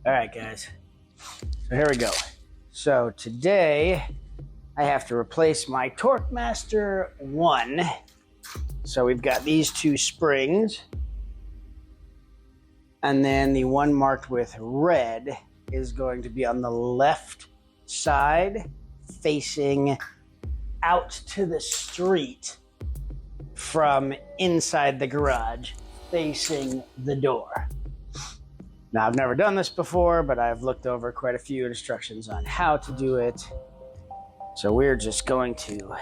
All right, guys. So here we go. So today I have to replace my TorqueMaster 1. So we've got these two springs. And then the one marked with red is going to be on the left side facing out to the street from inside the garage facing the door. Now, I've never done this before, but I've looked over quite a few instructions on how to do it. So we're just going to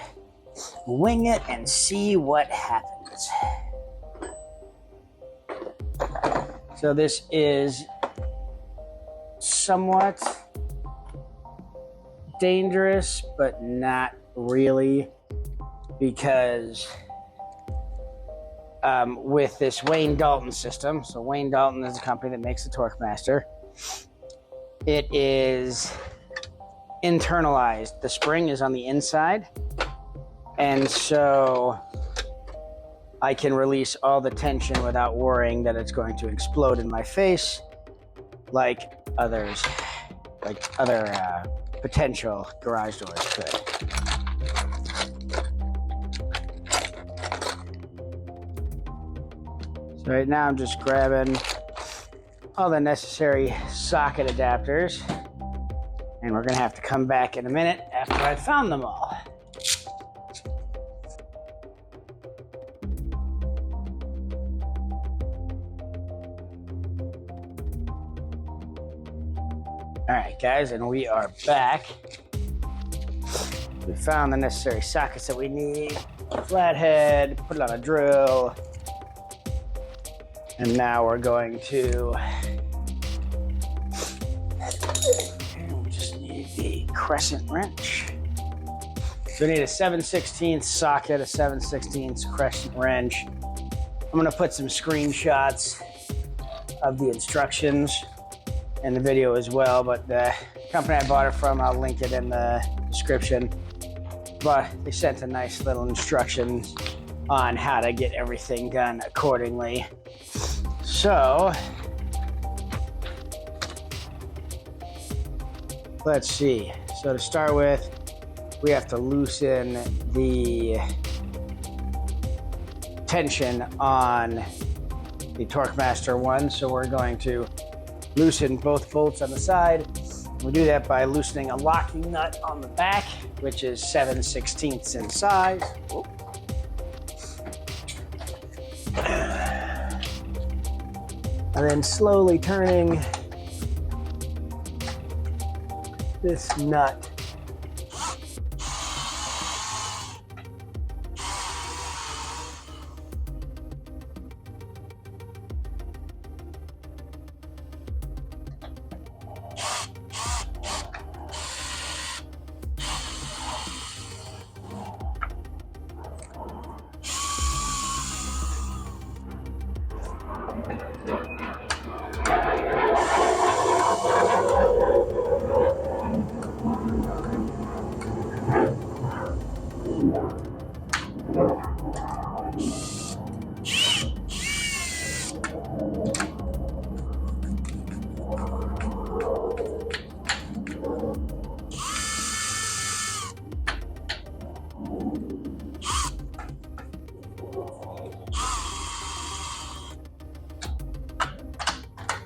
wing it and see what happens. So this is somewhat dangerous, but not really, because with this Wayne Dalton system, so Wayne Dalton is a company that makes the TorqueMaster, it is internalized. The spring is on the inside, and so I can release all the tension without worrying that it's going to explode in my face like other potential garage doors could. So right now I'm just grabbing all the necessary socket adapters, and we're gonna have to come back in a minute after I've found them all. All right, guys, and we are back. We found the necessary sockets that we need. Flathead, put it on a drill. And now we're going to, we just need the crescent wrench. So we need a 7/16 socket, a 7/16 crescent wrench. I'm gonna put some screenshots of the instructions in the video as well, but the company I bought it from, I'll link it in the description. But they sent a nice little instructions on how to get everything done accordingly. So, let's see. So to start with, we have to loosen the tension on the TorqueMaster 1. So we're going to loosen both bolts on the side. We do that by loosening a locking nut on the back, which is 7/16 in size. And then slowly turning this nut.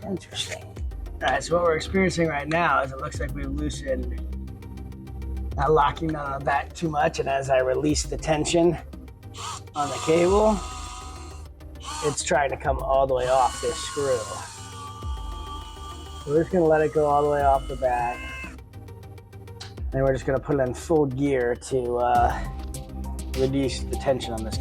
Interesting. All right, so what we're experiencing right now is it looks like we've loosened that locking nut on the back too much, and as I release the tension on the cable, it's trying to come all the way off this screw. So we're just gonna let it go all the way off the back. And we're just gonna put it in full gear to reduce the tension on this.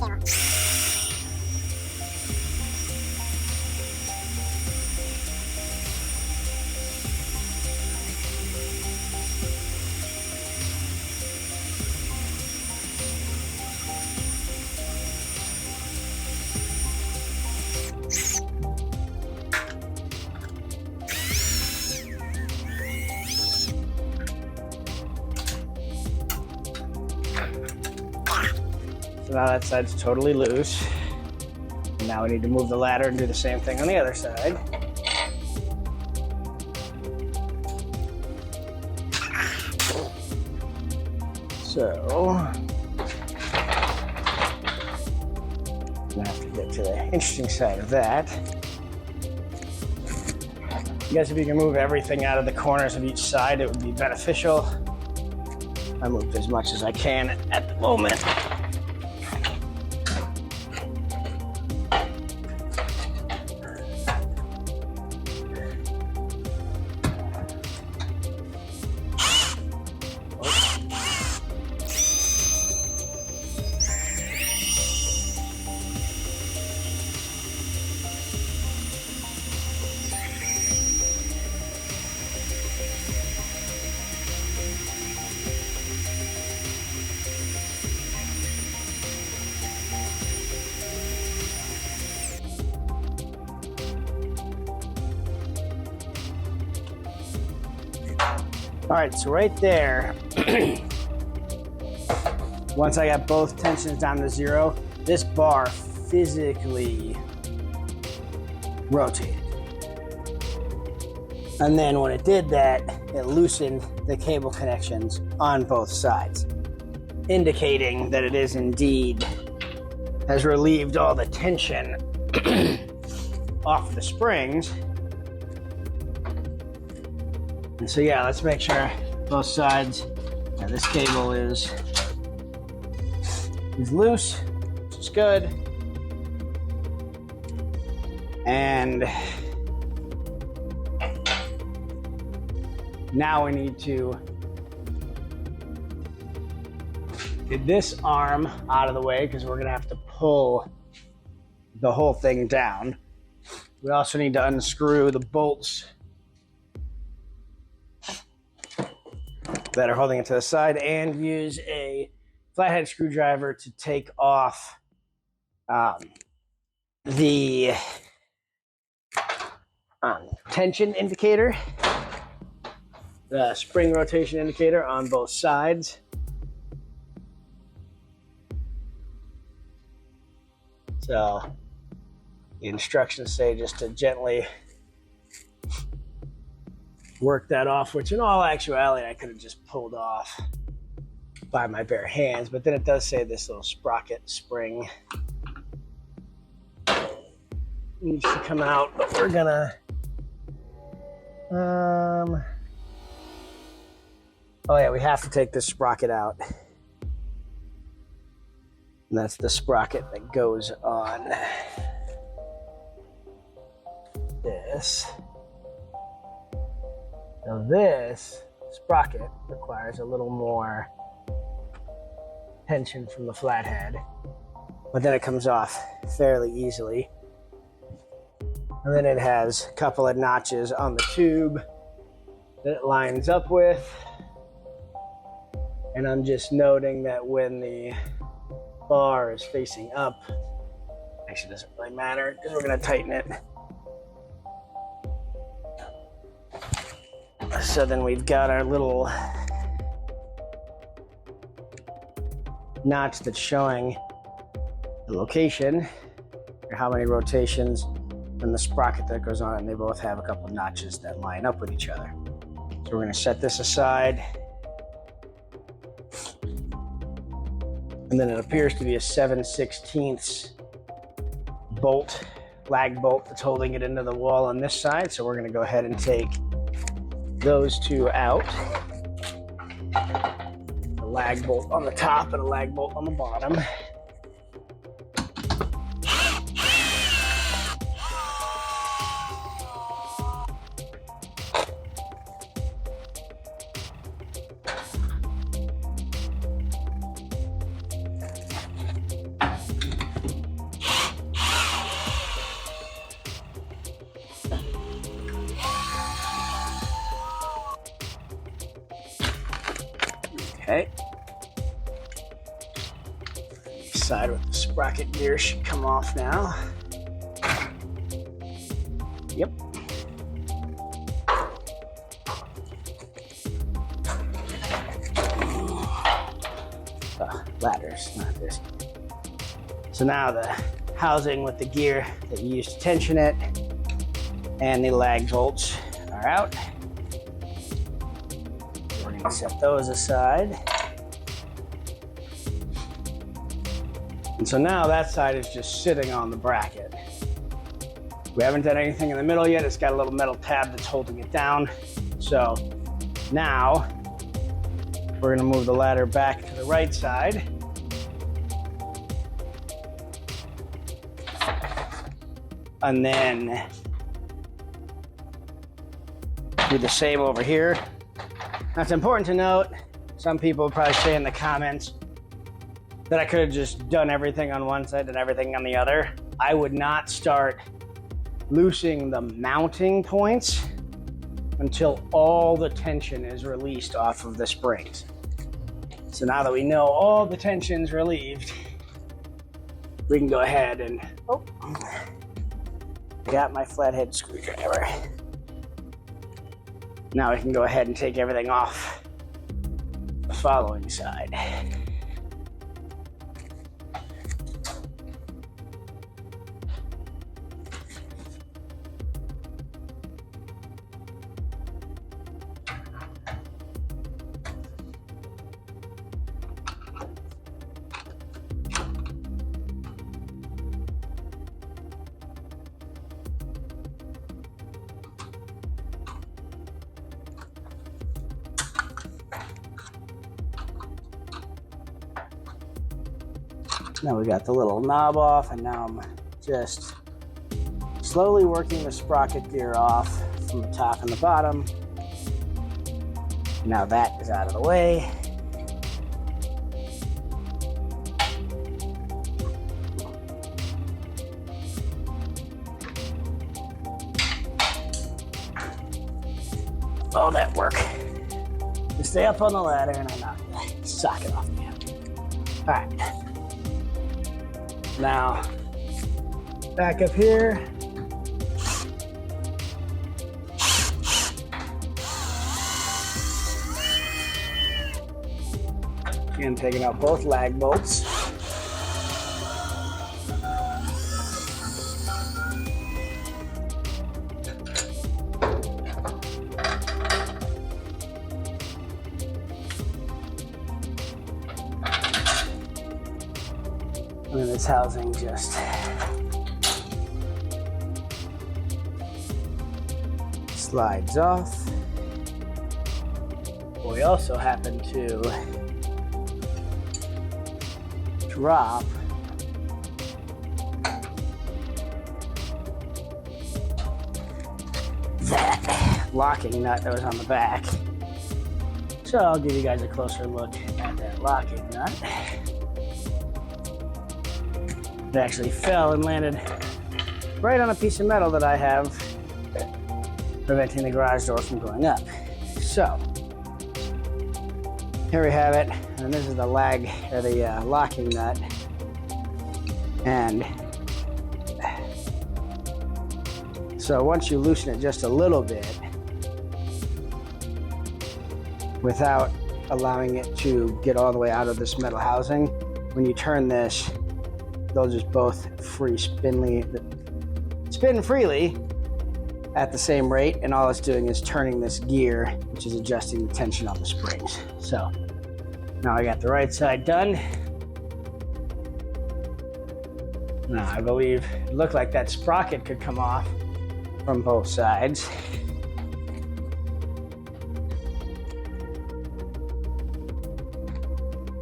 So now that side's totally loose. Now we need to move the ladder and do the same thing on the other side. So, I'm gonna have to get to the interesting side of that. I guess if you can move everything out of the corners of each side, it would be beneficial. I moved as much as I can at the moment. All right, so right there, once I got both tensions down to 0, this bar physically rotated. And then when it did that, it loosened the cable connections on both sides, indicating that it is indeed has relieved all the tension off the springs. And so yeah, let's make sure both sides, this cable is loose, which is good. And now we need to get this arm out of the way because we're gonna have to pull the whole thing down. We also need to unscrew the bolts that are holding it to the side and use a flathead screwdriver to take off the tension indicator, the spring rotation indicator on both sides. So the instructions say just to gently work that off, which in all actuality I could have just pulled off by my bare hands, but then it does say this little sprocket spring needs to come out, but we're gonna oh yeah, we have to take this sprocket out. And that's the sprocket that goes on this. Now this sprocket requires a little more tension from the flathead, but then it comes off fairly easily. And then it has a couple of notches on the tube that it lines up with. And I'm just noting that when the bar is facing up, actually doesn't really matter because we're gonna tighten it. So then we've got our little notch that's showing the location, or how many rotations, and the sprocket that goes on it, and they both have a couple of notches that line up with each other. So we're gonna set this aside. And then it appears to be a 7/16 bolt, lag bolt that's holding it into the wall on this side. So we're gonna go ahead and take those two out. A lag bolt on the top and a lag bolt on the bottom. Okay. Side with the sprocket gear should come off now. Yep. Ladders, not this. So now the housing with the gear that you use to tension it and the lag bolts are out. We're going to set those aside. And so now that side is just sitting on the bracket. We haven't done anything in the middle yet. It's got a little metal tab that's holding it down. So now we're gonna move the ladder back to the right side. And then do the same over here. Now it's important to note, some people probably say in the comments that I could have just done everything on one side and everything on the other. I would not start loosening the mounting points until all the tension is released off of the springs. So now that we know all the tension's relieved, we can go ahead and, oh, got my flathead screwdriver. Now we can go ahead and take everything off the following side. Now we got the little knob off, and now I'm just slowly working the sprocket gear off from the top and the bottom. Now that is out of the way. All that work to stay up on the ladder, and I knocked the socket off the end. All right. Now, back up here. Again, taking out both lag bolts. And then this housing just slides off. We also happen to drop that locking nut that was on the back. So I'll give you guys a closer look at that locking nut. It actually fell and landed right on a piece of metal that I have, preventing the garage door from going up. So here we have it, and this is the locking nut. And so once you loosen it just a little bit, without allowing it to get all the way out of this metal housing, when you turn this, they'll just both spin freely at the same rate, and all it's doing is turning this gear, which is adjusting the tension on the springs. So now I got the right side done. Now I believe it looked like that sprocket could come off from both sides.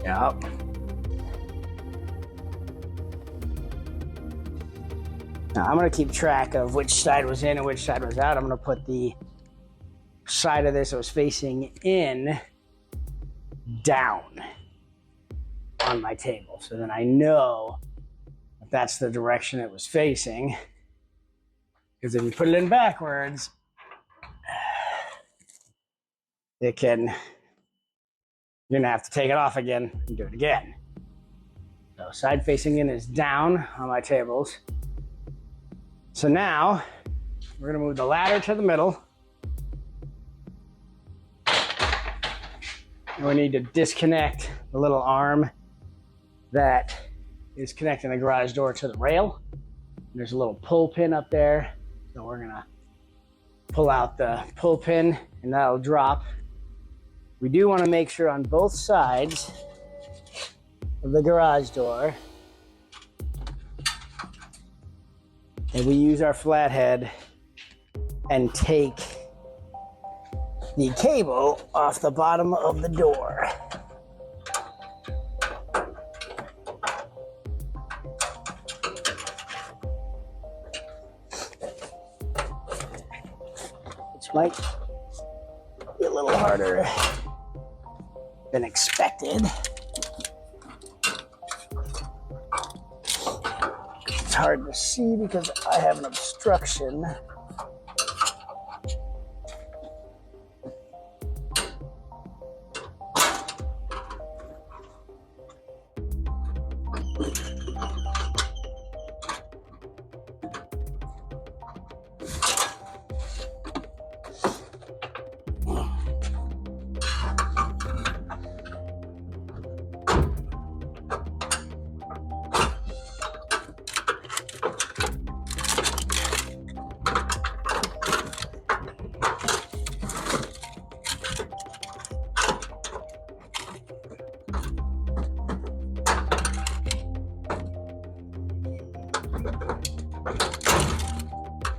Yep. Now I'm going to keep track of which side was in and which side was out. I'm going to put the side of this that was facing in down on my table. So then I know if that's the direction it was facing. Because if you put it in backwards, you're going to have to take it off again and do it again. So side facing in is down on my tables. So now we're going to move the ladder to the middle. And we need to disconnect the little arm that is connecting the garage door to the rail. There's a little pull pin up there. So we're going to pull out the pull pin, and that'll drop. We do want to make sure on both sides of the garage door And we use our flathead and take the cable off the bottom of the door. Which might be a little harder than expected. It's hard to see because I have an obstruction.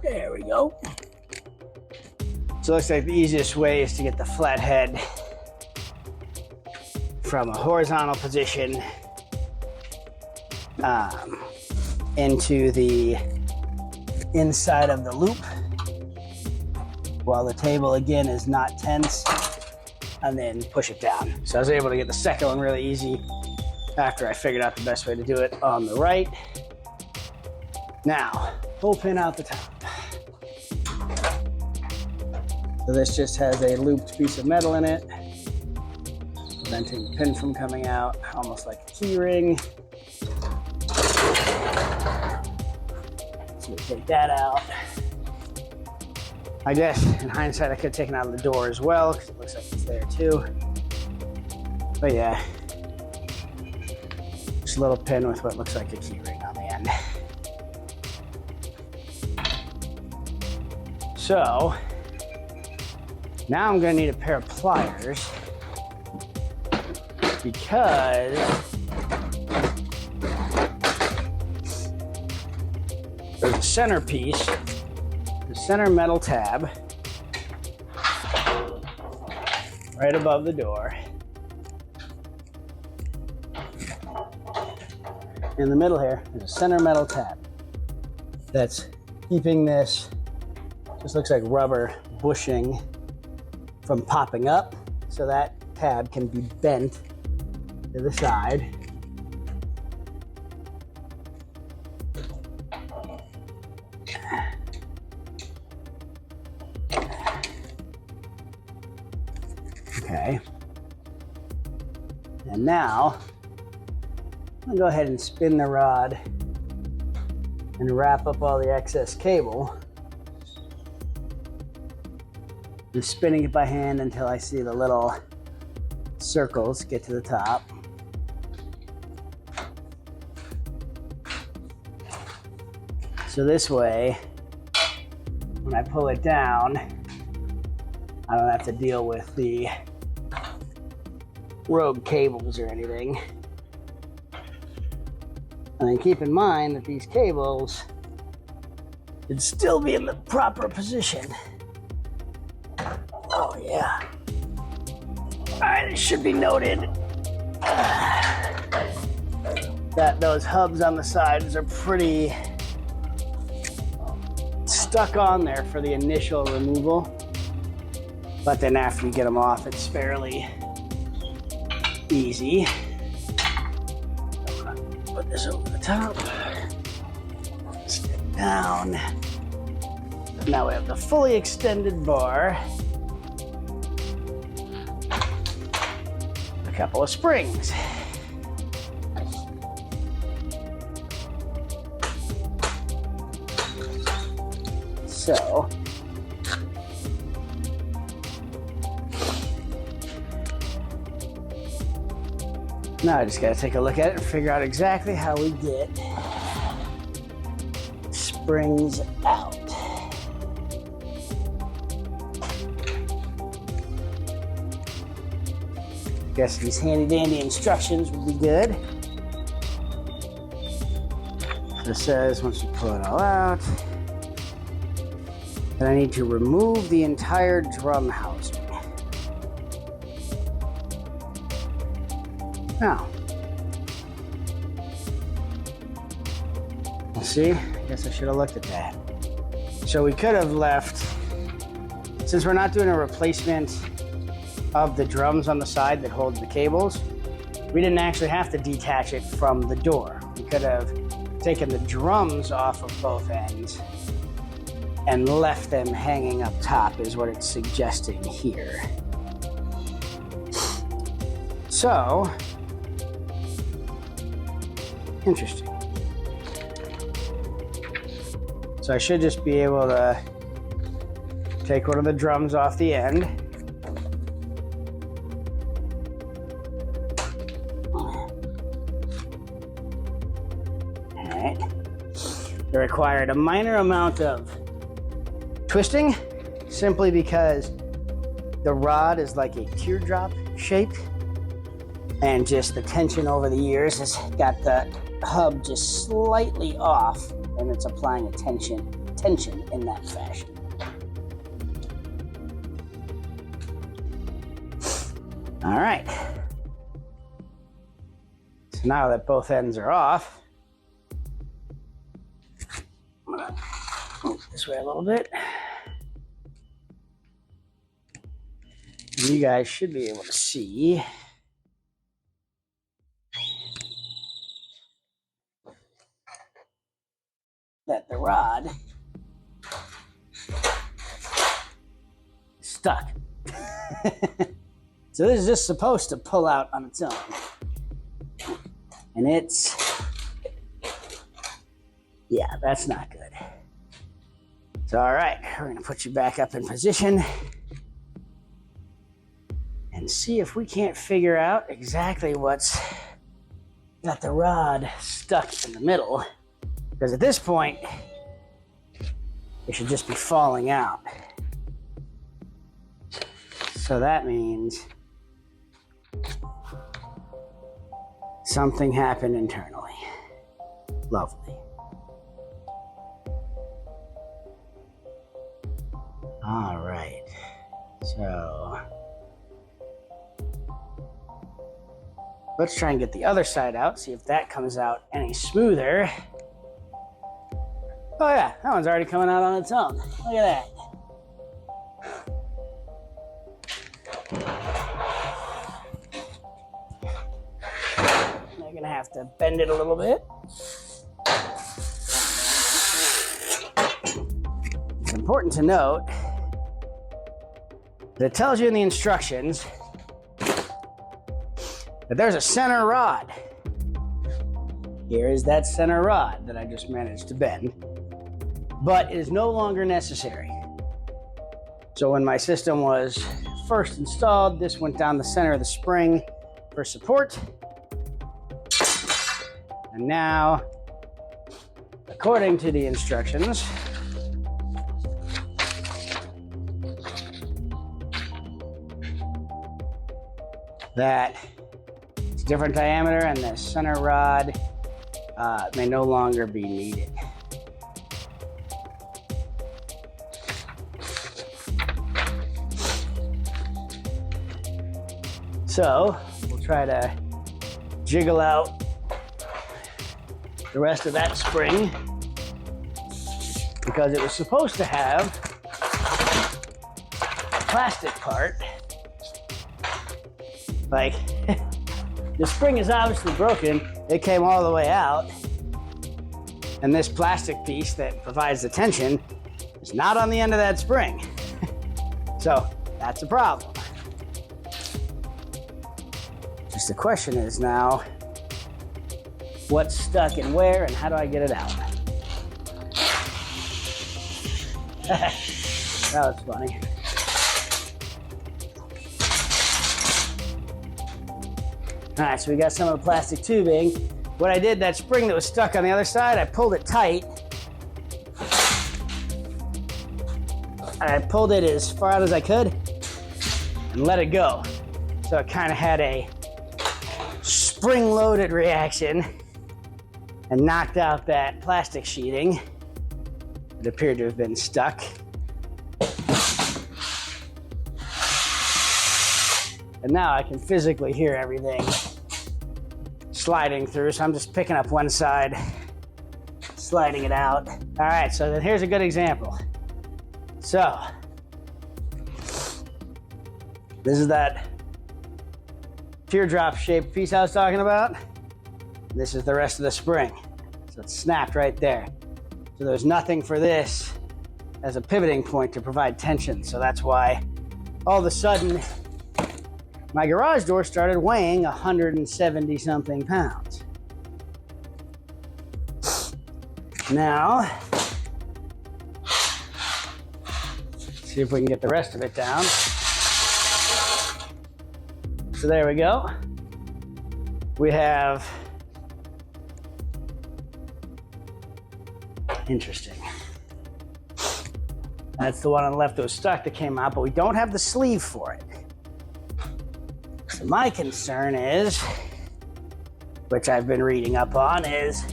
There we go. So it looks like the easiest way is to get the flathead from a horizontal position into the inside of the loop while the table again is not tense, and then push it down. So I was able to get the second one really easy after I figured out the best way to do it on the right. Now, pull pin out the top. So this just has a looped piece of metal in it, preventing the pin from coming out, almost like a key ring. So we take that out. I guess in hindsight I could have taken it out of the door as well, because it looks like it's there too. But yeah, just a little pin with what looks like a key ring on the end. So now I'm going to need a pair of pliers because there's a centerpiece, the center metal tab right above the door. In the middle here, there's a center metal tab that's keeping this, just looks like rubber bushing, from popping up, so that tab can be bent to the side. Okay. And now I'm gonna go ahead and spin the rod and wrap up all the excess cable. Just spinning it by hand until I see the little circles get to the top. So this way, when I pull it down, I don't have to deal with the rogue cables or anything. And then keep in mind that these cables should still be in the proper position. Oh yeah. All right, it should be noted that those hubs on the sides are pretty stuck on there for the initial removal. But then after you get them off, it's fairly easy. Put this over the top, step down. Now we have the fully extended bar. A couple of springs. So, now I just gotta take a look at it and figure out exactly how we get springs out. Guess these handy dandy instructions would be good. it says once you pull it all out, then I need to remove the entire drum housing. Now, see, I guess I should have looked at that. So we could have left, since we're not doing a replacement of the drums on the side that hold the cables, we didn't actually have to detach it from the door. We could have taken the drums off of both ends and left them hanging up top is what it's suggesting here. So, interesting. So I should just be able to take one of the drums off the end. Alright. It required a minor amount of twisting, simply because the rod is like a teardrop shape, and just the tension over the years has got the hub just slightly off, and it's applying a tension in that fashion. All right. So now that both ends are off, I'm gonna move this way a little bit. And you guys should be able to see that the rod is stuck. So this is just supposed to pull out on its own. And yeah, that's not good. So all right, we're gonna put you back up in position and see if we can't figure out exactly what's got the rod stuck in the middle. Because at this point, it should just be falling out. So that means something happened internally. Lovely. All right. So let's try and get the other side out, see if that comes out any smoother. Oh yeah, that one's already coming out on its own. Look at that. I'm gonna have to bend it a little bit. It's important to note that it tells you in the instructions that there's a center rod. Here is that center rod that I just managed to bend, but it is no longer necessary. So when my system was first installed, this went down the center of the spring for support. And now, according to the instructions, that it's a different diameter and the center rod may no longer be needed. So we'll try to jiggle out the rest of that spring, because it was supposed to have a plastic part. Like, the spring is obviously broken. It came all the way out. And this plastic piece that provides the tension is not on the end of that spring. So that's a problem. Just the question is now, what's stuck and where, and how do I get it out? That was funny. All right, so we got some of the plastic tubing. What I did, that spring that was stuck on the other side, I pulled it tight. And I pulled it as far out as I could and let it go. So it kind of had a spring-loaded reaction. and knocked out that plastic sheeting. It appeared to have been stuck. And now I can physically hear everything sliding through, so I'm just picking up one side, sliding it out. All right, so then here's a good example. So, this is that teardrop shaped piece I was talking about. This is the rest of the spring. So it's snapped right there. So there's nothing for this as a pivoting point to provide tension. So that's why all of a sudden my garage door started weighing 170 something pounds. Now, see if we can get the rest of it down. So there we go. We have, interesting. That's the one on the left that was stuck that came out, but we don't have the sleeve for it. So my concern is, which I've been reading up on, is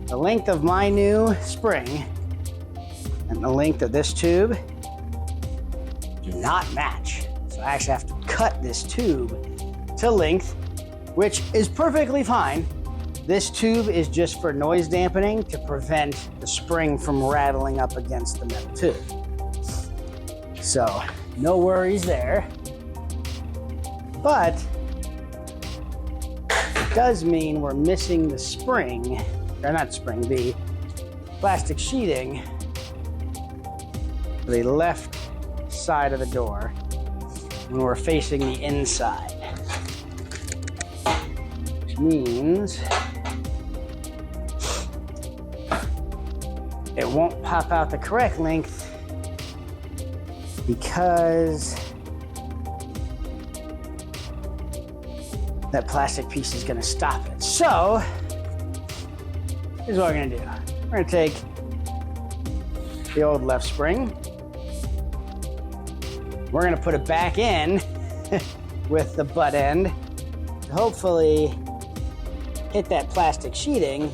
the length of my new spring and the length of this tube do not match. So I actually have to cut this tube to length, which is perfectly fine. This tube is just for noise dampening to prevent the spring from rattling up against the metal tube. So no worries there. But it does mean we're missing the spring, or not spring, the plastic sheeting for the left side of the door when we're facing the inside. Which means it won't pop out the correct length because that plastic piece is going to stop it. So here's what we're going to do. We're going to take the old left spring. We're going to put it back in with the butt end to hopefully hit that plastic sheeting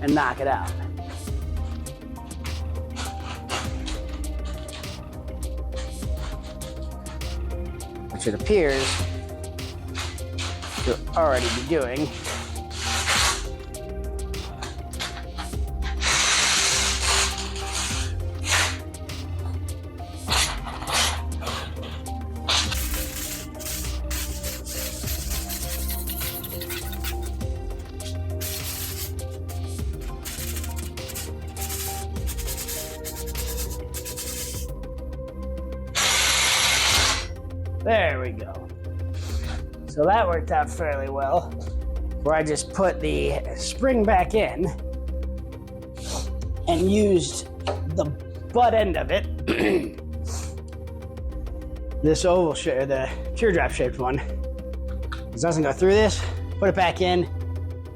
and knock it out. Which it appears to already be doing. There we go. So that worked out fairly well, where I just put the spring back in and used the butt end of it, this oval shape, the teardrop shaped one. It doesn't go through this, put it back in,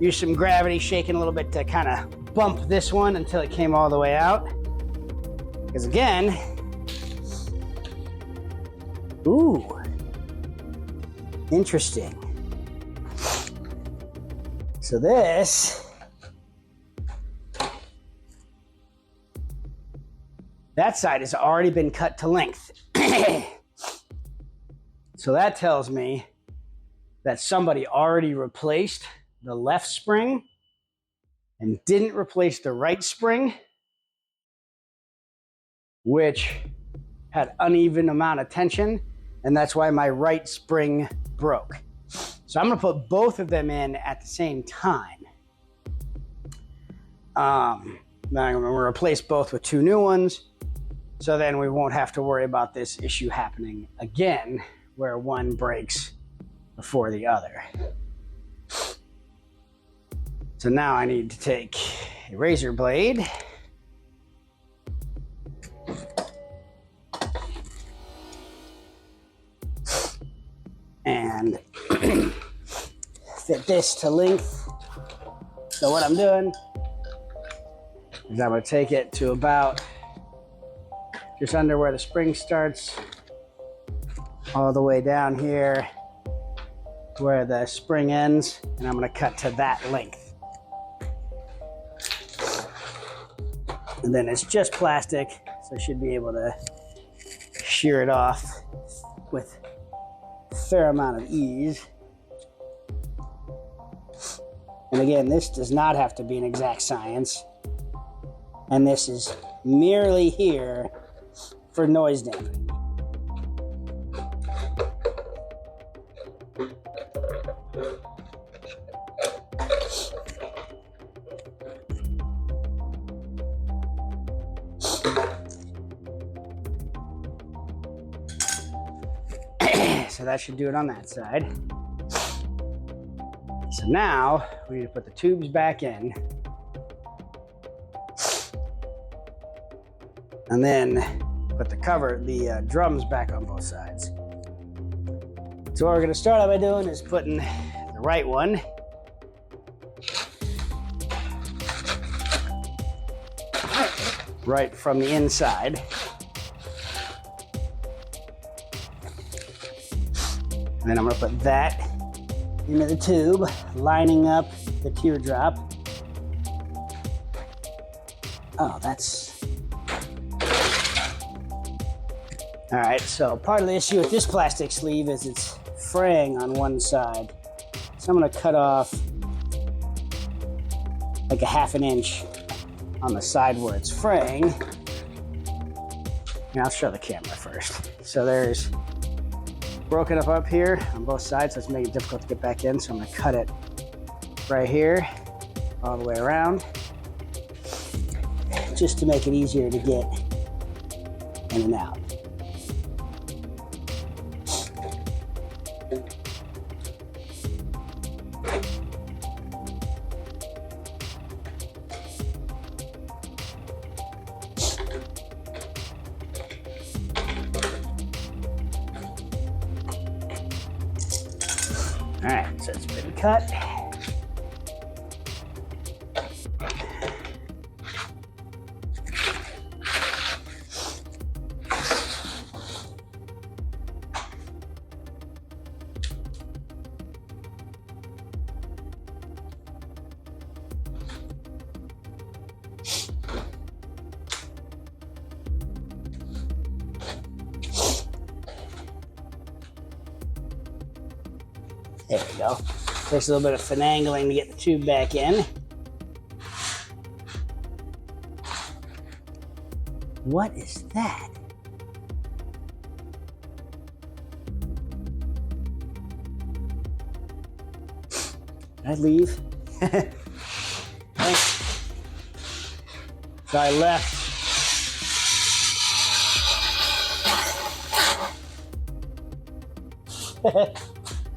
use some gravity, shaking a little bit to kind of bump this one until it came all the way out. Because again, ooh, interesting. So this, that side has already been cut to length. So that tells me that somebody already replaced the left spring and didn't replace the right spring, which had uneven amount of tension, and that's why my right spring broke. So I'm gonna put both of them in at the same time. Then I'm gonna replace both with two new ones, so then we won't have to worry about this issue happening again, where one breaks before the other. So now I need to take a razor blade and fit this to length. So what I'm doing is I'm going to take it to about just under where the spring starts, all the way down here where the spring ends, and I'm going to cut to that length. And then it's just plastic, so I should be able to shear it off with a fair amount of ease. And again, this does not have to be an exact science. And this is merely here for noise dampening. So that should do it on that side. So now we need to put the tubes back in. And then put the drums back on both sides. So what we're gonna start out by doing is putting the right one right from the inside. And then I'm gonna put that into the tube, lining up the teardrop. Oh, that's... All right, so part of the issue with this plastic sleeve is it's fraying on one side. So I'm gonna cut off like a 1/2 inch on the side where it's fraying. And I'll show the camera first. So there's broken up here on both sides, so it's making it difficult to get back in. So I'm gonna cut it right here, all the way around, just to make it easier to get in and out. All right, so it's been cut. There we go. Takes a little bit of finagling to get the tube back in. What is that? Did I leave? So I left.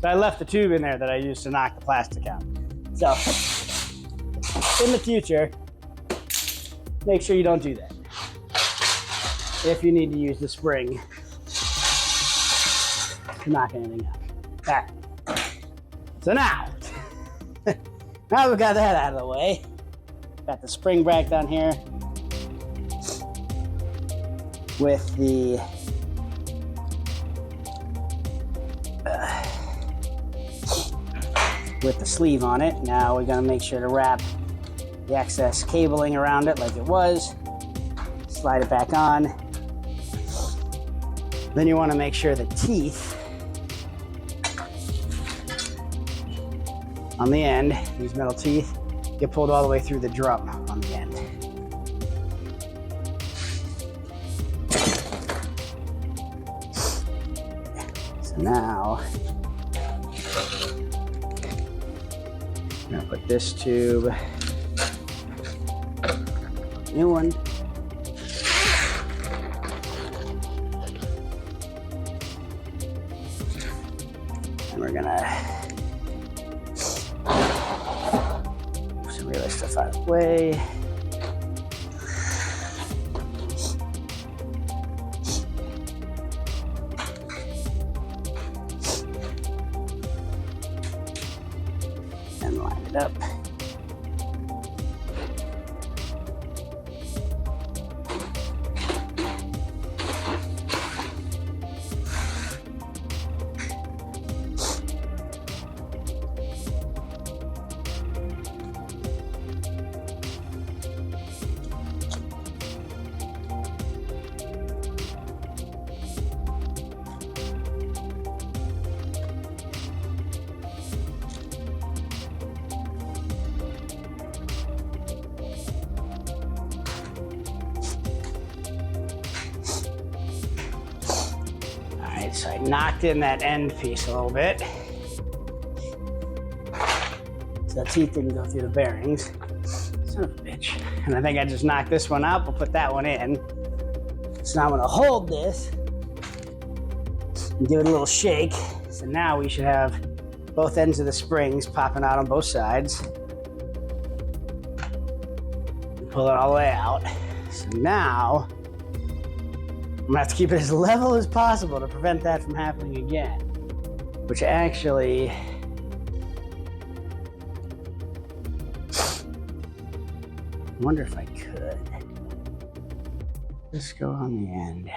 So I left the tube in there that I used to knock the plastic out. So in the future, make sure you don't do that. If you need to use the spring to knock anything out. All right. So now we've got that out of the way. Got the spring back down here with the sleeve on it. Now we're gonna make sure to wrap the excess cabling around it like it was. Slide it back on. Then you wanna make sure the teeth on the end, these metal teeth, get pulled all the way through the drum on the end. So now, I'm gonna put this tube, new one, and we're gonna put some real stuff out of the way. Line it up. So I knocked in that end piece a little bit. So the teeth didn't go through the bearings. Son of a bitch. And I think I just knocked this one out. We'll put that one in. So now I'm gonna hold this and give it a little shake. So now we should have both ends of the springs popping out on both sides. Pull it all the way out. So now I'm gonna have to keep it as level as possible to prevent that from happening again. Which actually, I wonder if I could. Just go on the end.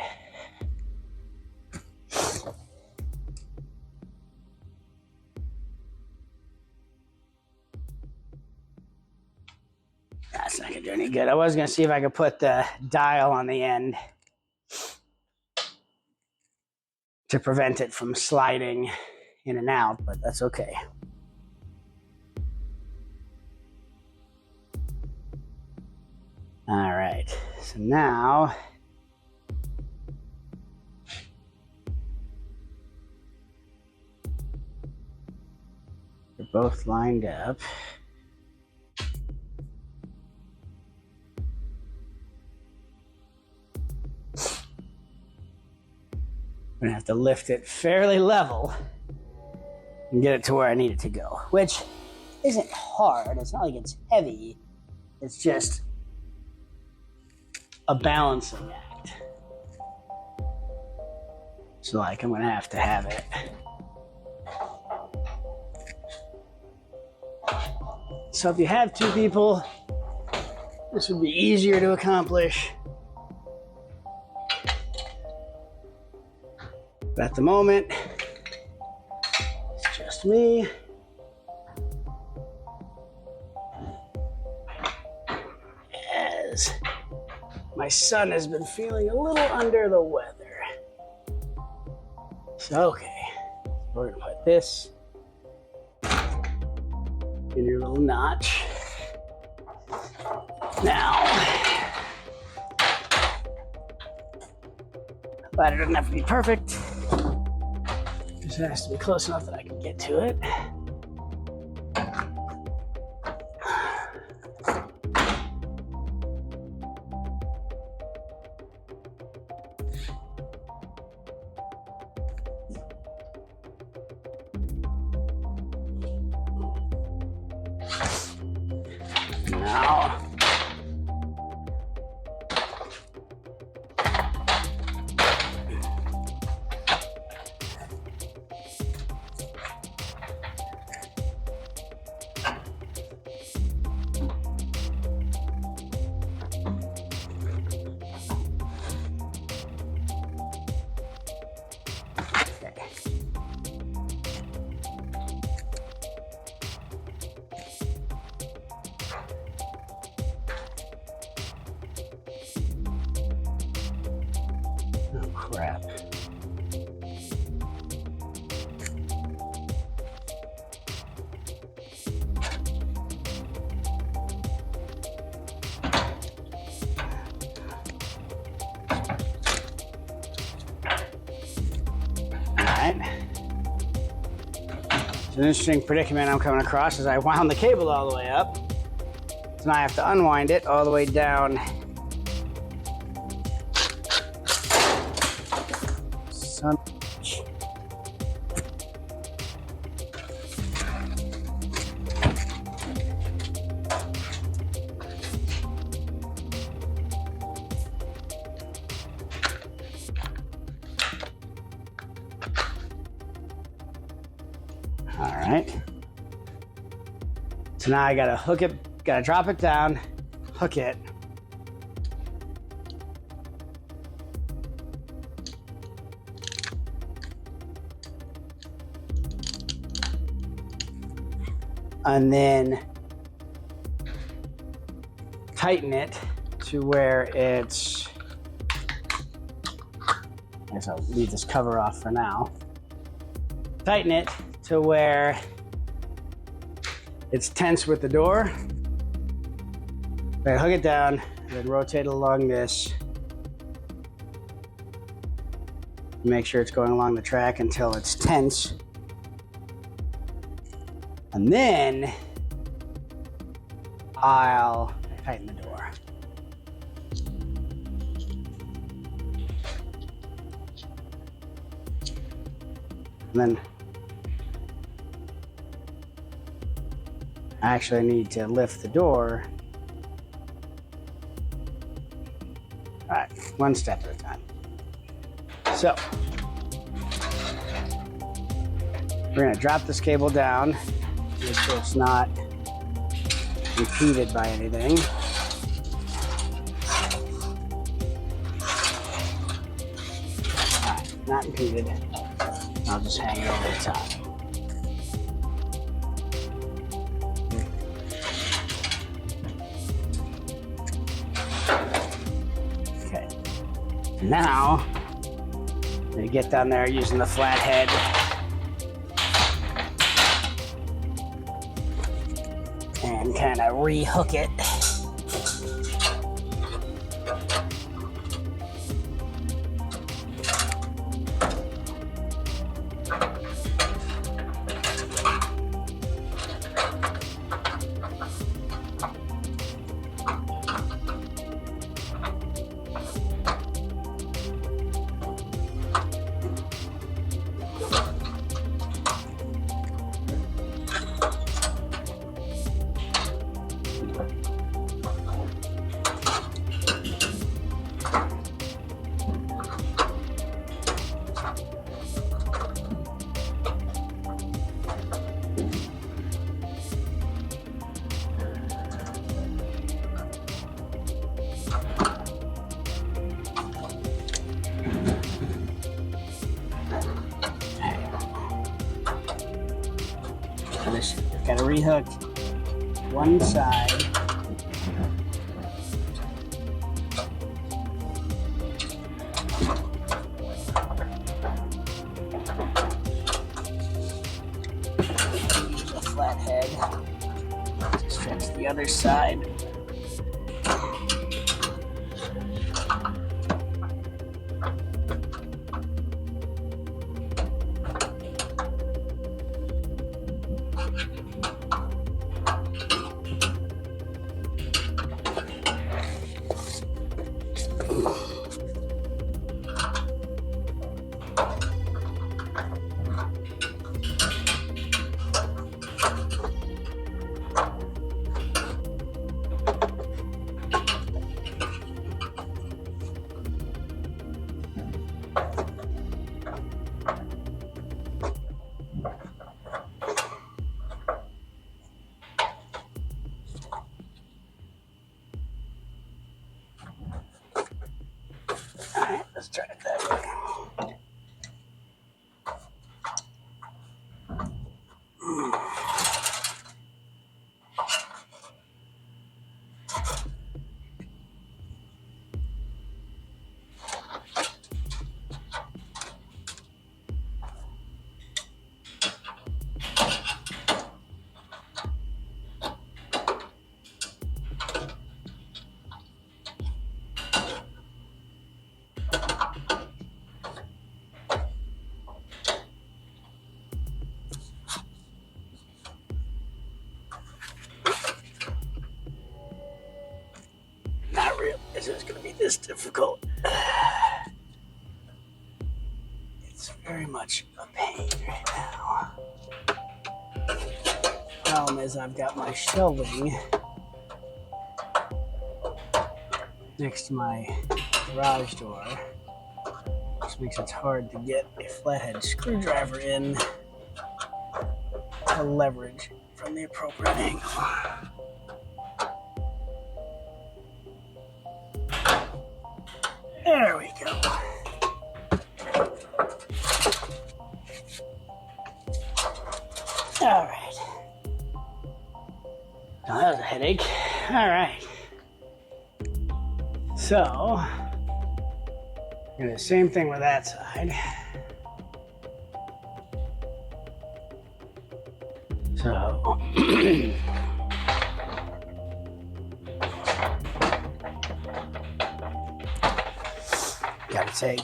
That's not gonna do any good. I was gonna see if I could put the dial on the end to prevent it from sliding in and out, but that's okay. All right, so now they're both lined up. I'm gonna have to lift it fairly level and get it to where I need it to go, which isn't hard. It's not like it's heavy. It's just a balancing act. So like I'm gonna have it. So if you have two people, this would be easier to accomplish. But at the moment, it's just me. As my son has been feeling a little under the weather. So, okay, we're gonna put this in your little notch. Now, the ladder doesn't have to be perfect. Just has to be close enough that I can get to it. Now, crap. Alright. It's an interesting predicament I'm coming across as I wound the cable all the way up. So now I have to unwind it all the way down. Son. All right. So now I gotta hook it, gotta drop it down, hook it. And then tighten it to where it's, I guess I'll leave this cover off for now. Tighten it to where it's tense with the door. Then hook it down, and then rotate it along this. Make sure it's going along the track until it's tense. And then I'll tighten the door. And then I actually need to lift the door. All right, one step at a time. So we're gonna drop this cable down, make sure it's not impeded by anything. All right, not impeded. I'll just hang it over the top. Okay. Now, I'm gonna get down there using the flathead. And kind of rehook it. Got to rehook one side. Use a flathead to stretch the other side. Let's try it that way. Not realize it was going to be this difficult. It's very much a pain right now. Problem is I've got my shelving next to my garage door, which makes it hard to get a flathead screwdriver in to leverage from the appropriate angle. There we go. All right. Now that was a headache. All right. So, I'm gonna do the same thing with that side. So, gotta take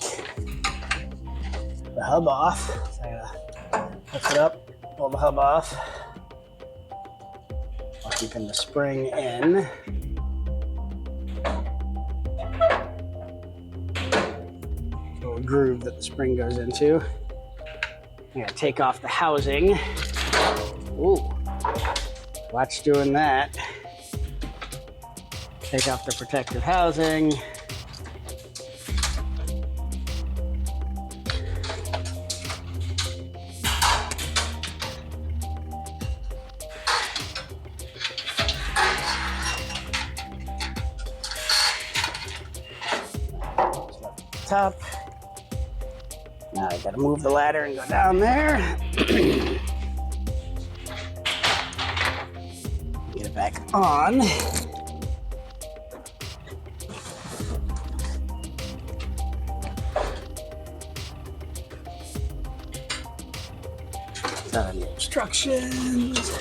the hub off. So I gotta lift it up, pull the hub off, while keeping the spring in. Little groove that the spring goes into. I'm gonna take off the housing. Ooh, watch doing that. Take off the protective housing. Top. Now I gotta move the ladder and go down there. Get it back on. Done the instructions.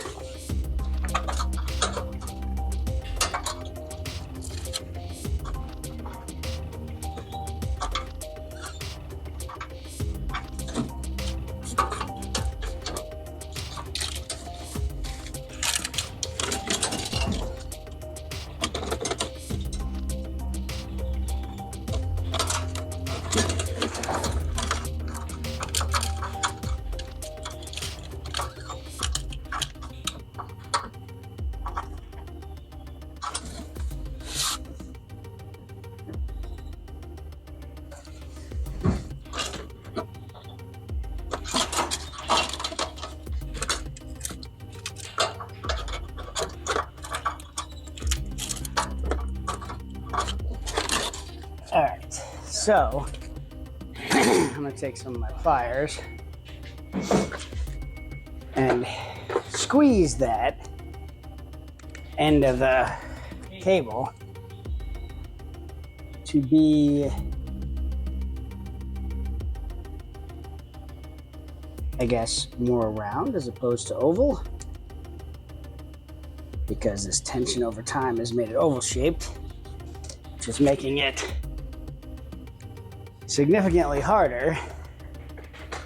All right, so I'm gonna take some of my pliers and squeeze that end of the cable to be, I guess, more round as opposed to oval, because this tension over time has made it oval shaped, which is making it significantly harder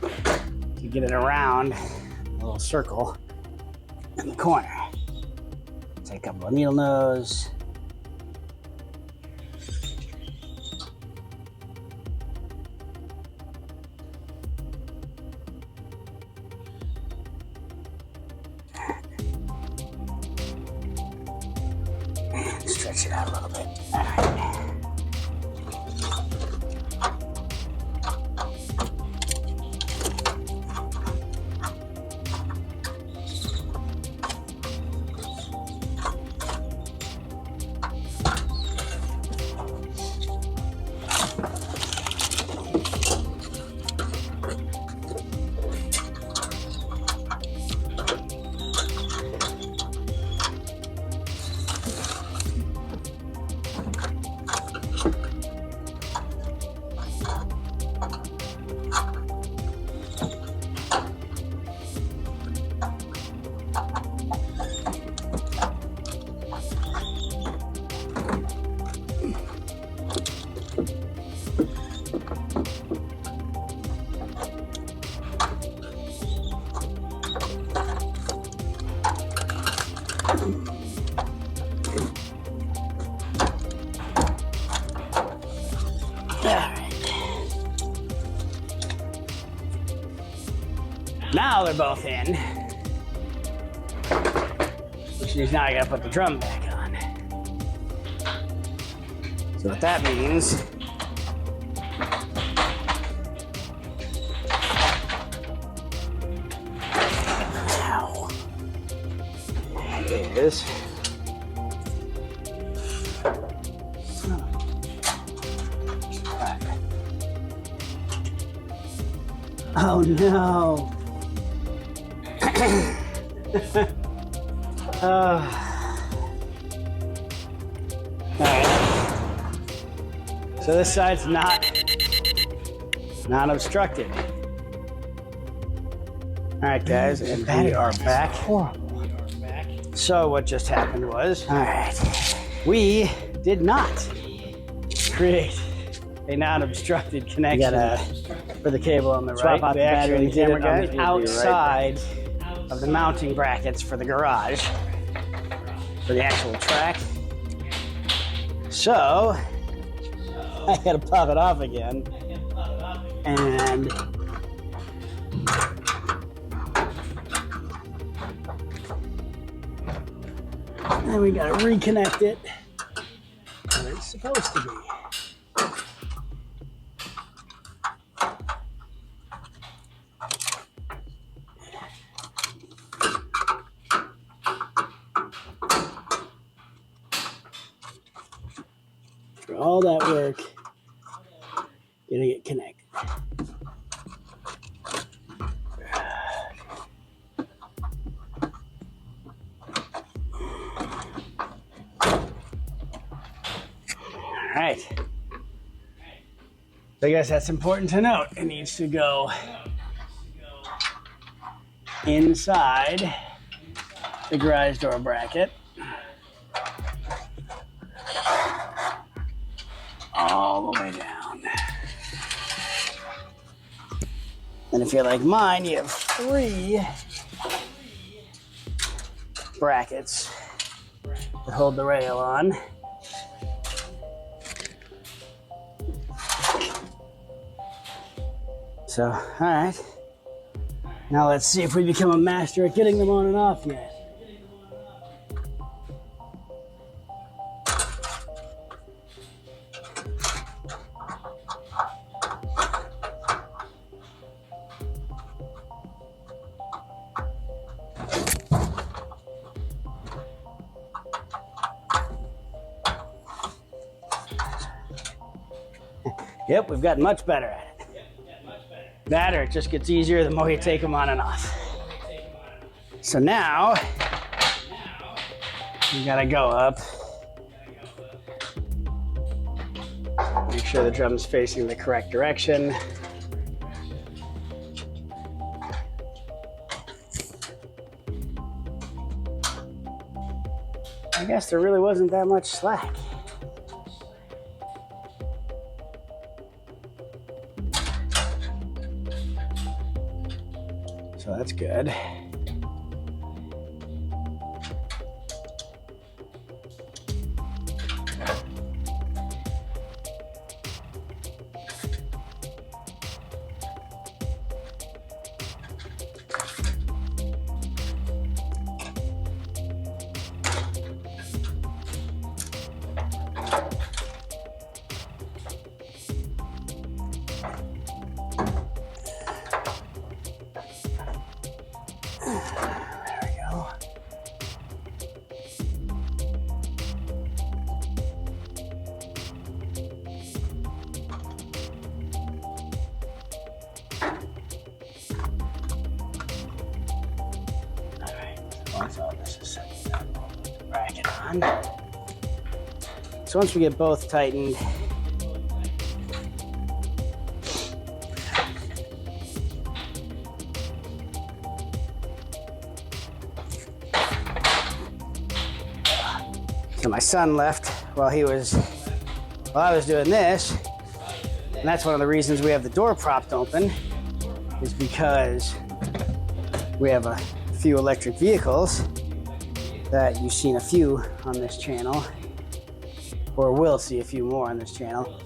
to get it around a little circle in the corner. Take a couple of needle nose. And stretch it out a little bit. All right. Now they're both in, which means now I gotta put the drum back on. So what that means is oh no. All right. So this side's not obstructed. All right, guys, and we are back. Horrible. So what just happened was, all right, we did not create a non-obstructed connection for the cable on the Swap right. out We the actually battery did camera it on guys. the We'll be right outside of the mounting brackets for the garage, for the actual track. So I had to pop it off again, and then we got to reconnect it where it's supposed to be. For all that work, getting it connected. All right. So I guess that's important to note. It needs to go inside the garage door bracket. All the way down. And if you're like mine, you have 3 brackets that hold the rail on. So, all right. Now let's see if we become a master at getting them on and off yet. Yep, we've gotten much better at it. That or it just gets easier the more you take them on and off. So now, you gotta go up. Make sure the drum's facing the correct direction. I guess there really wasn't that much slack. So that's good. So once we get both tightened, so my son left while I was doing this, and that's one of the reasons we have the door propped open, is because we have a few electric vehicles that you've seen a few on this channel, or will see a few more on this channel.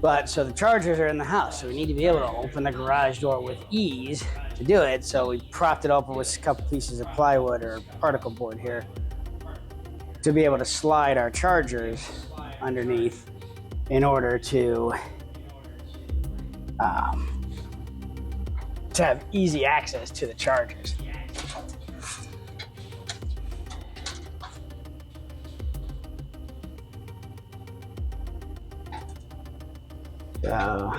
But so the chargers are in the house, so we need to be able to open the garage door with ease to do it. So we propped it open with a couple pieces of plywood or particle board here to be able to slide our chargers underneath in order to have easy access to the chargers. So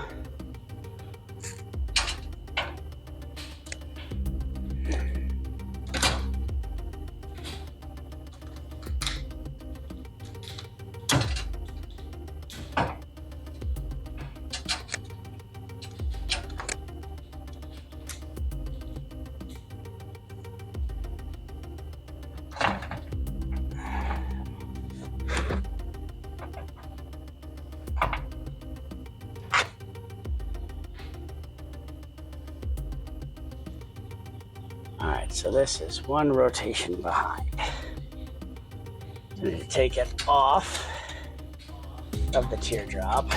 right, so this is one rotation behind. So I'm going to take it off of the teardrop.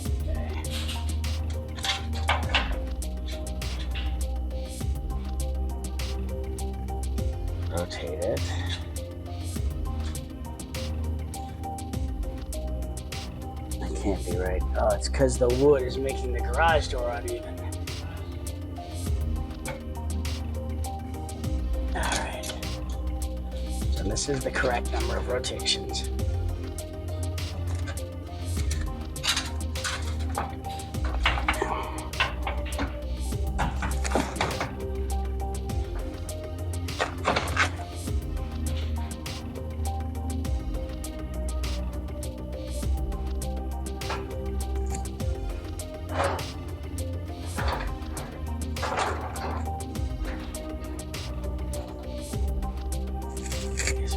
Okay. Rotate it. That can't be right. Oh, it's because the wood is making the garage door uneven. All right. So this is the correct number of rotations.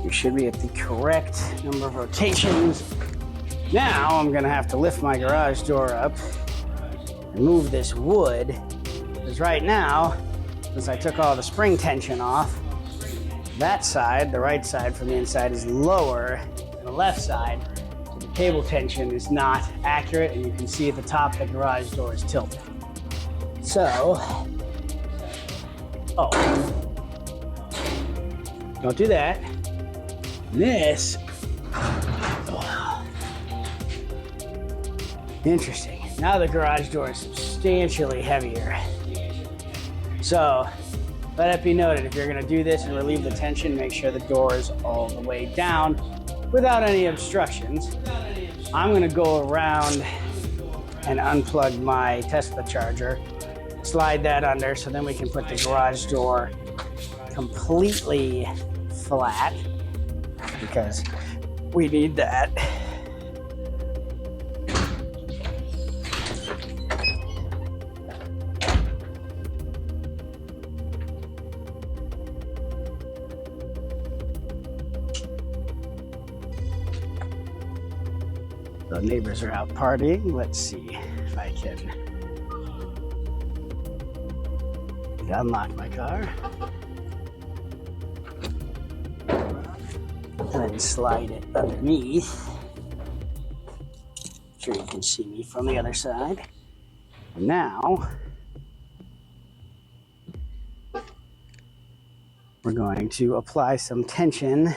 We should be at the correct number of rotations. Now I'm gonna have to lift my garage door up and move this wood, because right now, since I took all the spring tension off, that side, the right side from the inside, is lower than the left side, so the cable tension is not accurate, and you can see at the top the garage door is tilted. So, don't do that. This, interesting. Now the garage door is substantially heavier. So let it be noted, if you're gonna do this and relieve the tension, make sure the door is all the way down without any obstructions. I'm gonna go around and unplug my Tesla charger, slide that under, so then we can put the garage door completely flat, because we need that. The neighbors are out partying. Let's see if I can unlock my car. And then slide it underneath. Sure you can see me from the other side. Now we're going to apply some tension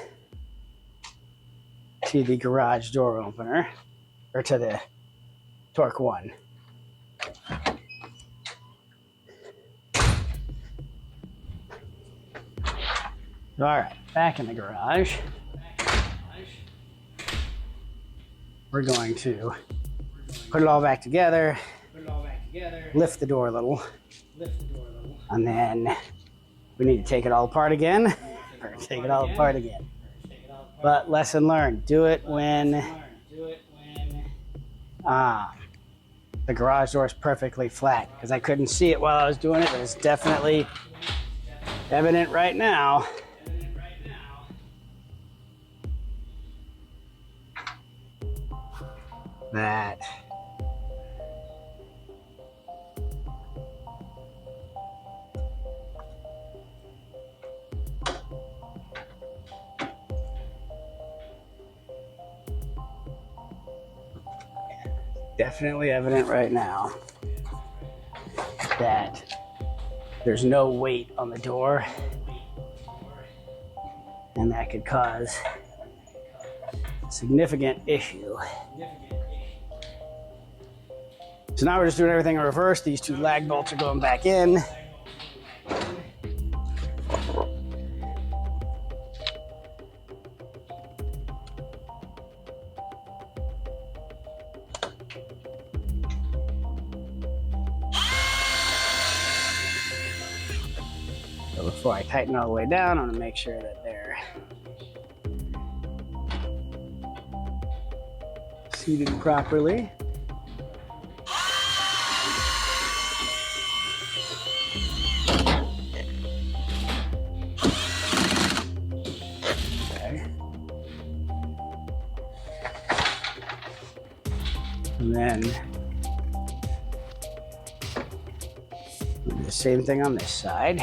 to the garage door opener, or to the Torque 1. All right, back in the garage. We're going to put it all back together, lift the door a little, and then we need to take it all apart again, or take it all apart again. But lesson learned, do it when the garage door is perfectly flat, because I couldn't see it while I was doing it, but it's definitely evident right now. That definitely evident right now that there's no weight on the door, and that could cause a significant issue. So now we're just doing everything in reverse. These two lag bolts are going back in. So before I tighten all the way down, I want to make sure that they're seated properly. And then the same thing on this side.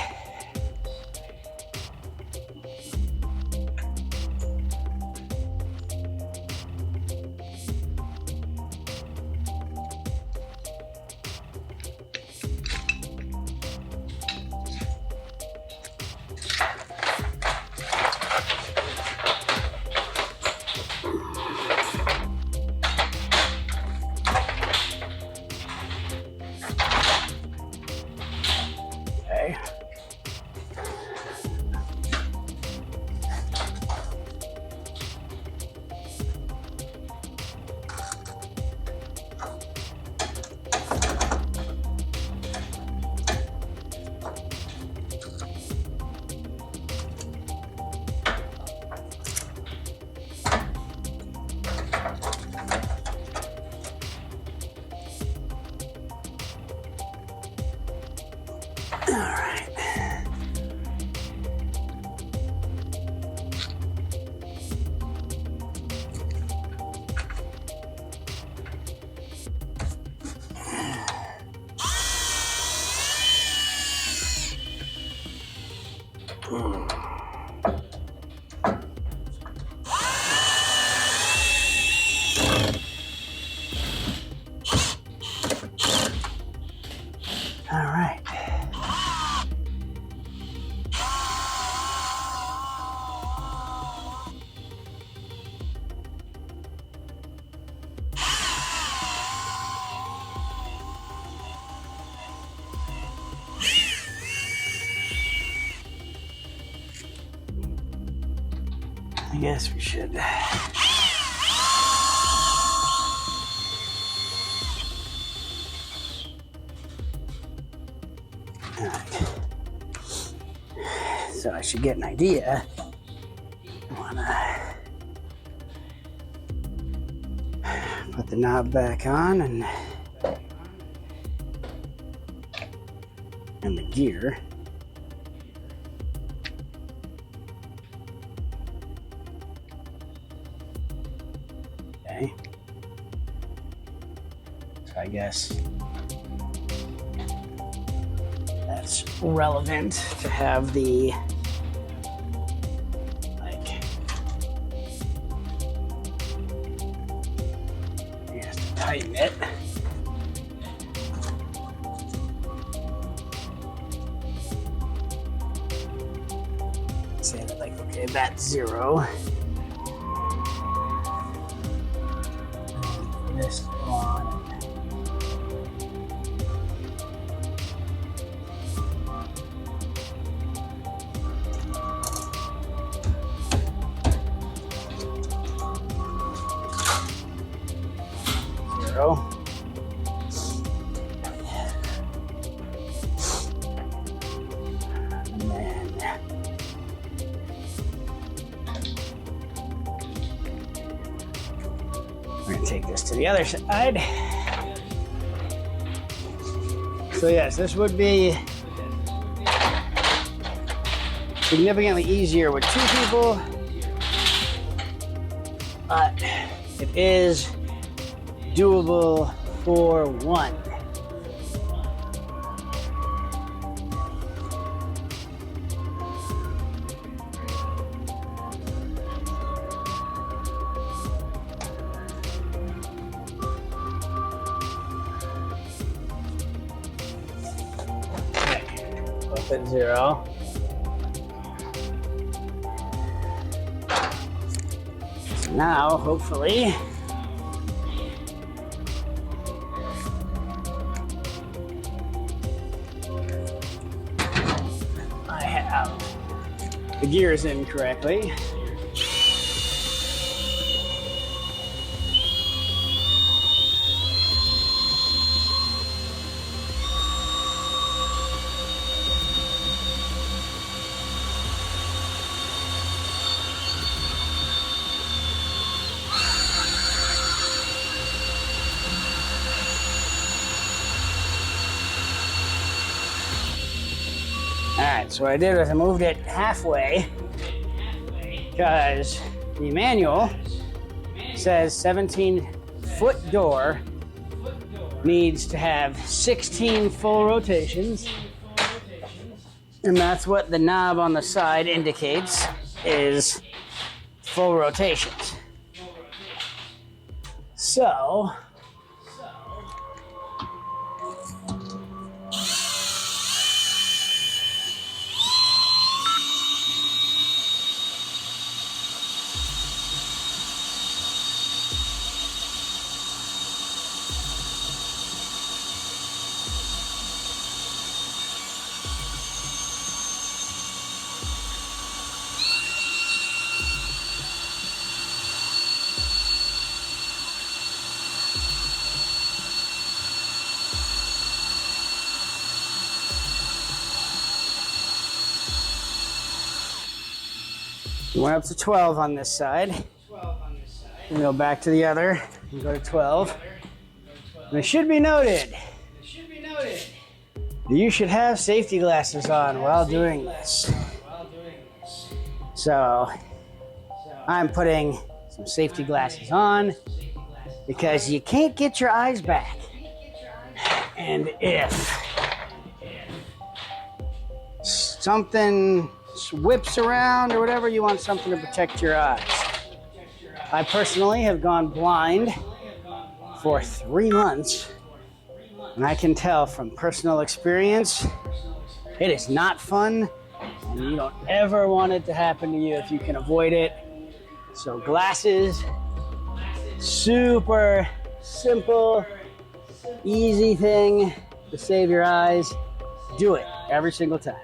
All right. I guess we should. All right. So I should get an idea. I wanna put the knob back on and the gear. Okay. So I guess that's relevant to have the tighten it. Say that like, okay, that's 0. This on. And then we're going to take this to the other side. So yes, this would be significantly easier with 2 people, but it is doable for 1. Okay, up at 0. So now, hopefully, the gear is in correctly. All right, so what I did was I moved it halfway because the manual says 17-foot door needs to have 16 full rotations. And that's what the knob on the side indicates, is full rotations. So, went up to 12 on this side. And go back to the other and go to 12. And it should be noted, you should have safety glasses on while doing this. So I'm putting some safety glasses on because you can't get your eyes back. And if something whips around or whatever, you want something to protect your eyes. I personally have gone blind for 3 months, and I can tell from personal experience, it is not fun, and you don't ever want it to happen to you if you can avoid it. So glasses, super simple, easy thing to save your eyes. Do it every single time.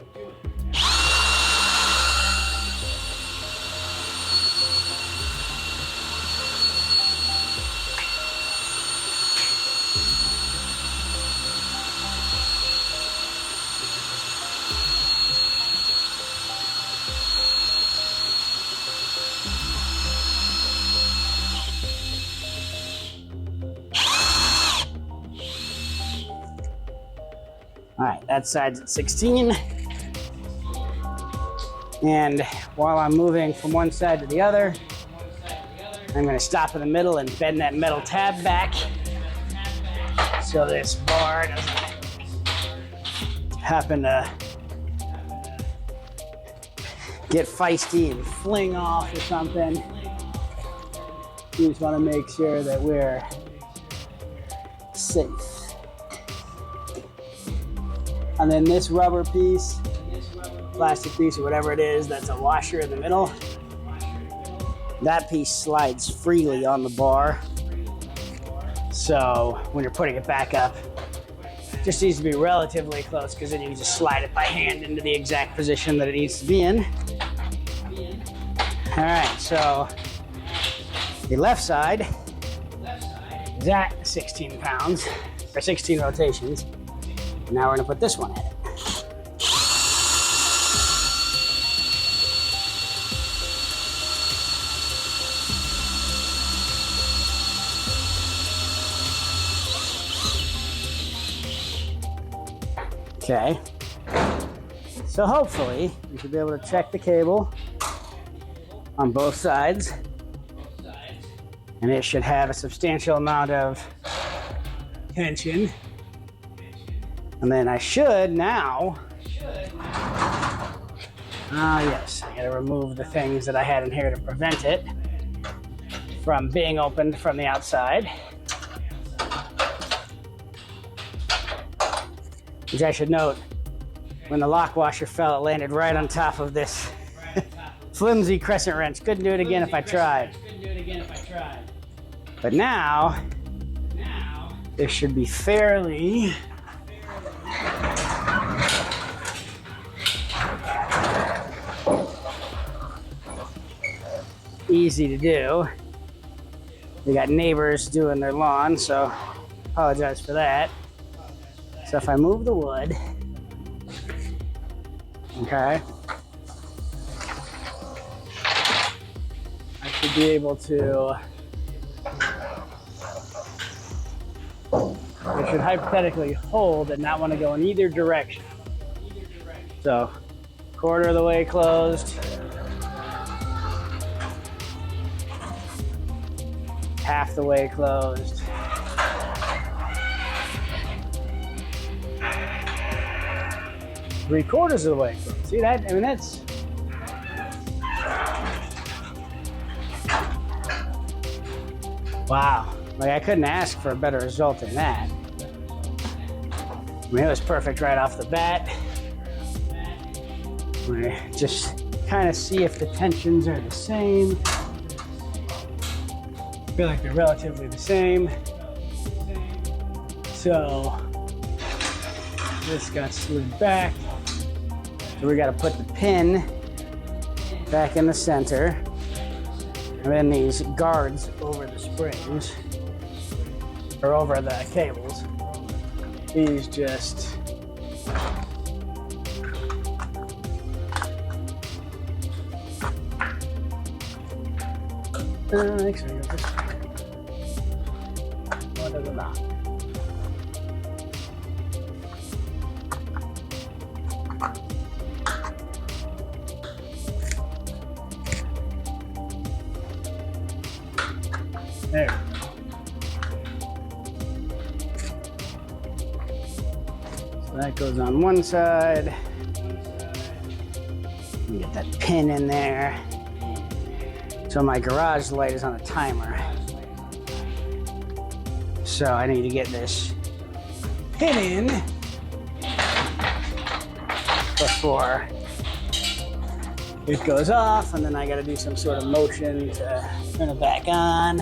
All right, that side's at 16. And while I'm moving from one side to the other, I'm gonna stop in the middle and bend that metal tab back so this bar doesn't happen to get feisty and fling off or something. You just wanna make sure that we're safe. And then this rubber piece, plastic piece or whatever it is, that's a washer in the middle. That piece slides freely on the bar. So when you're putting it back up, it just needs to be relatively close because then you can just slide it by hand into the exact position that it needs to be in. All right, so the left side is at 16 pounds, or 16 rotations. Now we're gonna put this one in it. Okay. So hopefully you should be able to check the cable on both sides. And it should have a substantial amount of tension. And then I should now, yes, I gotta remove the things that I had in here to prevent it from being opened from the outside. Which I should note, when the lock washer fell, it landed right on top of this flimsy crescent wrench. Couldn't do it again if I tried. But now, this should be fairly easy to do. We got neighbors doing their lawn, so apologize for that. So if I move the wood, okay, I should be able to, it should hypothetically hold and not want to go in either direction. So, quarter of the way closed, half the way closed. 3/4 of the way across. See that? I mean, that's... Wow. Like, I couldn't ask for a better result than that. I mean, it was perfect right off the bat. We just kind of see if the tensions are the same. I feel like they're relatively the same. So this got slid back. So we got to put the pin back in the center. And then these guards over the springs, or over the cables, these just actually, what does it not? There. So that goes on one side. Get that pin in there. So my garage light is on a timer. So I need to get this pin in before it goes off, and then I got to do some sort of motion to turn it back on.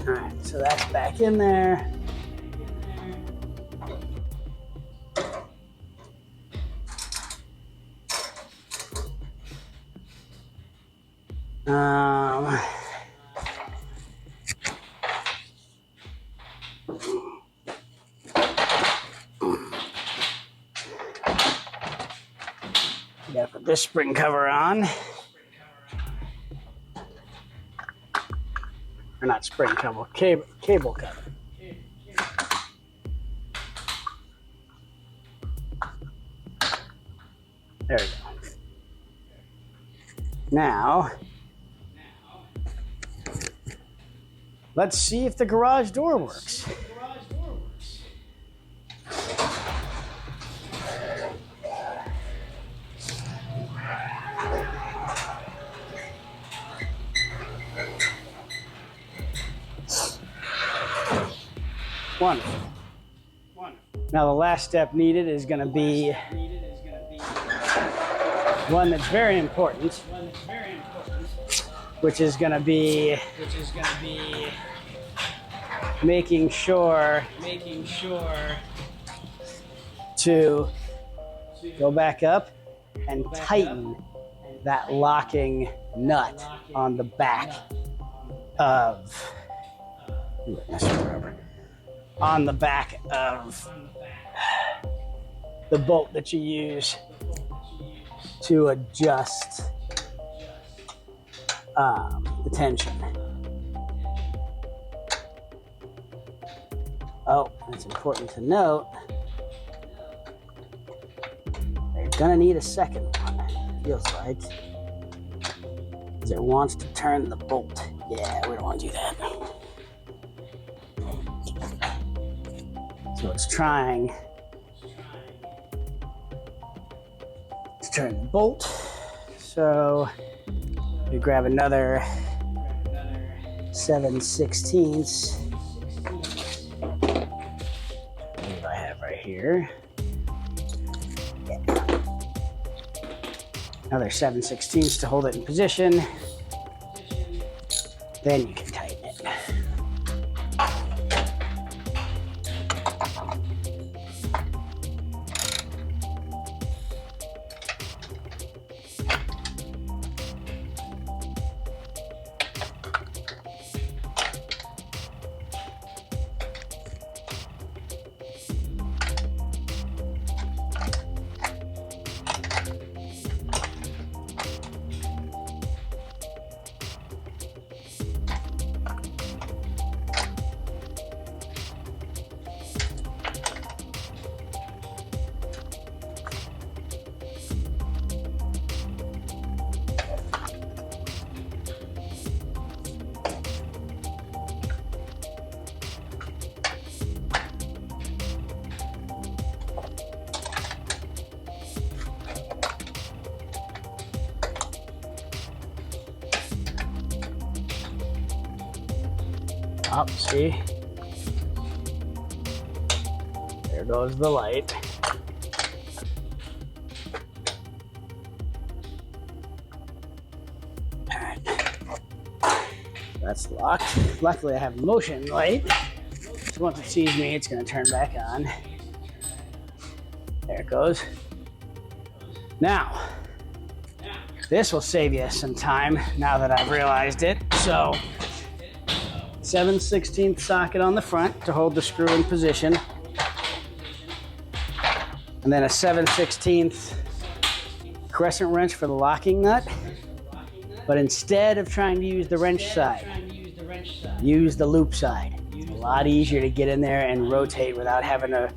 All right, so that's back in there. Gotta put this spring cover on. Or not spring cover, cable cover. There we go. Now, let's see if the garage door works. Wonderful. Now the last step needed is going to be one that's very important, which is going to be making sure to go back up and tighten that locking nut on the back of the bolt that you use to adjust the tension. Oh, it's important to note, they're gonna need a second one, feels like, because it wants to turn the bolt. Yeah, we don't want to do that. So it's trying to turn the bolt. So we grab another 7/16. What do I have right here? Yeah. Another 7/16 to hold it in position. Then you can tighten it. Oh, see? There goes the light. That's locked. Luckily, I have motion light. So once it sees me, it's going to turn back on. There it goes. Now, this will save you some time now that I've realized it. So, 7/16 socket on the front to hold the screw in position. And then a 7/16 crescent wrench for the locking nut. But instead of trying to use the wrench side, use the loop side. It's a lot easier to get in there and rotate without having to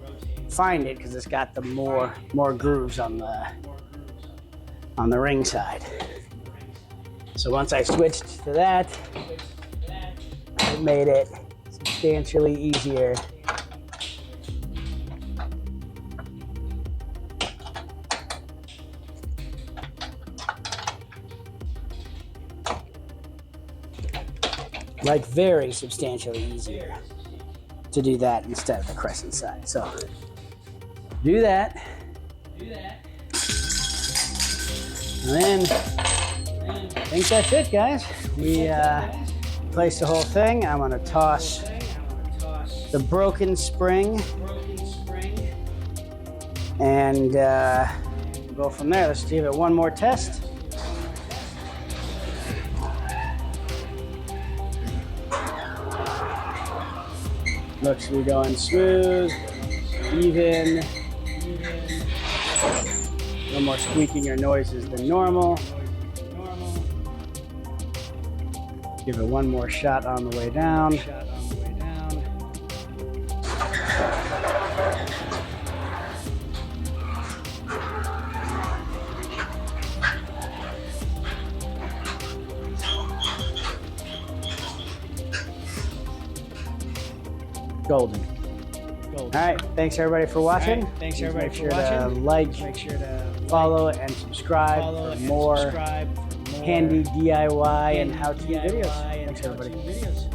find it because it's got the more grooves on the ring side. So once I switched to that, it made it substantially easier. Like very substantially easier to do that instead of the crescent side. So do that. And then I think that's it, guys. We placed the whole thing. I'm gonna toss the broken spring and go from there. Let's give it one more test. Looks to be going smooth, even. No more squeaking or noises than normal. Give it one more shot on the way down. Golden. All right, thanks everybody for watching. Make sure to like, follow, and subscribe for more handy DIY and how-to videos. Thanks everybody.